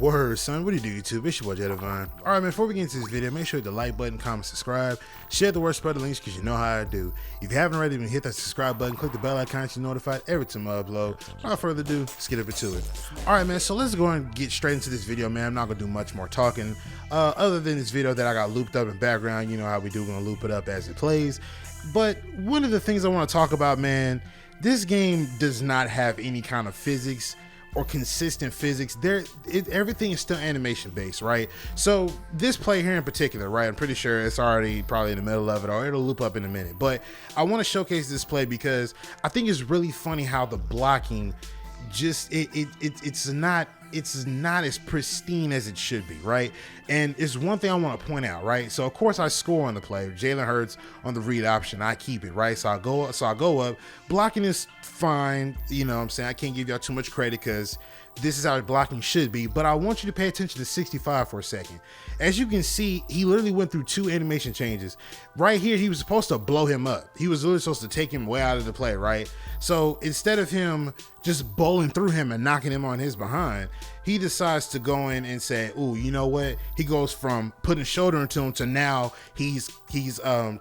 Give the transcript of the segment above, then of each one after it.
Word, son. What do you do, YouTube? It's your boy, Jedivine. Alright, man, before we get into this video, make sure you hit the like button, comment, subscribe, share the word, spread the links, because you know how I do. If you haven't already, then hit that subscribe button, click the bell icon to be notified every time I upload. Without further ado, let's get into it. Alright, man, so let's go and get straight into this video, man. I'm not going to do much more talking, other than this video that I got looped up in background. You know how we do, going to loop it up as it plays. But one of the things I want to talk about, man, this game does not have any kind of physics or consistent physics. Everything is still animation based, right? So this play here in particular, right, I'm pretty sure it's already probably in the middle of it, or it'll loop up in a minute, but I want to showcase this play because I think it's really funny how the blocking just it's not as pristine as it should be, right? And it's one thing I want to point out, right? So of course I score on the play. Jalen Hurts on the read option, I keep it, right? So I go up. Blocking is fine, you know what I'm saying? I can't give y'all too much credit because this is how blocking should be, but I want you to pay attention to 65 for a second. As you can see, he literally went through 2 animation changes. Right here, he was supposed to blow him up. He was literally supposed to take him way out of the play, right? So instead of him just bowling through him and knocking him on his behind, he decides to go in and say, ooh, you know what? He goes from putting shoulder into him to now he's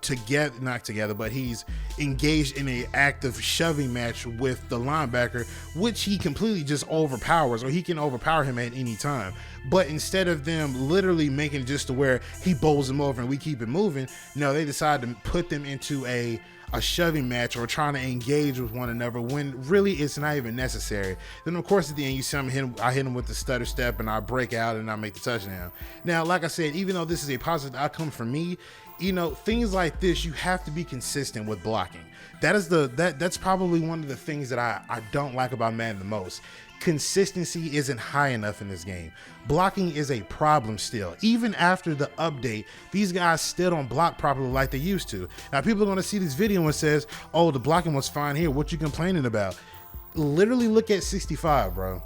together, not together, but he's engaged in an active shoving match with the linebacker, which he completely just overpowers, or he can overpower him at any time. But instead of them literally making it just to where he bowls him over and we keep it moving, no, they decide to put them into a shoving match or trying to engage with one another when really it's not even necessary. Then of course at the end you see I hit him with the stutter step and I break out and I make the touchdown. Now, like I said, even though this is a positive outcome for me, you know, things like this, you have to be consistent with blocking. That's probably one of the things that I don't like about Madden the most. Consistency isn't high enough in this game. Blocking is a problem still. Even after the update, these guys still don't block properly like they used to. Now people are going to see this video and says, oh, the blocking was fine here, what you complaining about? Literally look at 65, bro.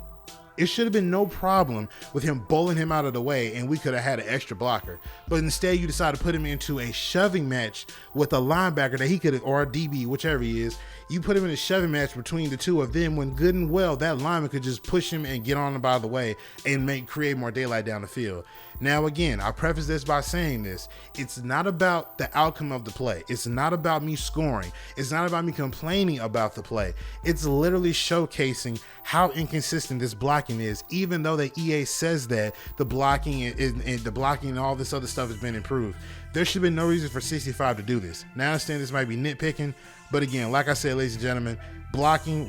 It should have been no problem with him bowling him out of the way and we could have had an extra blocker. But instead you decide to put him into a shoving match with a linebacker that he could, or a DB, whichever he is. You put him in a shoving match between the two of them when good and well that lineman could just push him and get on by the way and create more daylight down the field. Now again, I preface this by saying this. It's not about the outcome of the play. It's not about me scoring. It's not about me complaining about the play. It's literally showcasing how inconsistent this blocking is, even though the EA says that the blocking and all this other stuff has been improved. There should be no reason for 65 to do this. Now I understand this might be nitpicking, but again, like I said, ladies and gentlemen,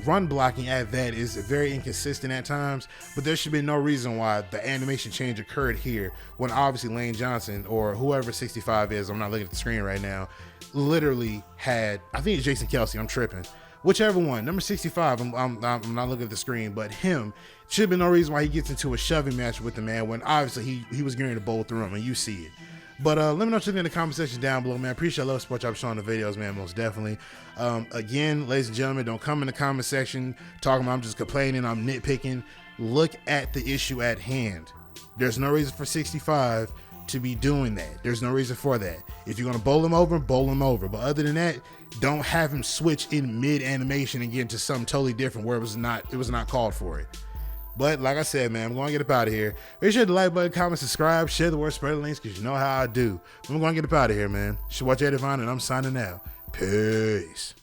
run blocking at that is very inconsistent at times, but there should be no reason why the animation change occurred here when obviously Lane Johnson or whoever 65 is, I'm not looking at the screen right now, literally had, I think it's Jason Kelce, I'm tripping. Whichever one, number 65, I'm not looking at the screen, but him, should be no reason why he gets into a shoving match with the man when obviously he was getting to bowl through him and you see it. But let me know what you think in the comment section down below, man. Appreciate love, support y'all showing the videos, man, most definitely. Again, ladies and gentlemen, don't come in the comment section talking about I'm just complaining, I'm nitpicking. Look at the issue at hand. There's no reason for 65 to be doing that. There's no reason for that. If you're gonna bowl him over, bowl him over. But other than that, don't have him switch in mid animation and get into something totally different where it was not called for it. But like I said, man, I'm going to get up out of here. Make sure to like button, comment, subscribe, share the word, spread the links, because you know how I do. I'm going to get up out of here, man. It's your boy, Jedivine, and I'm signing out. Peace.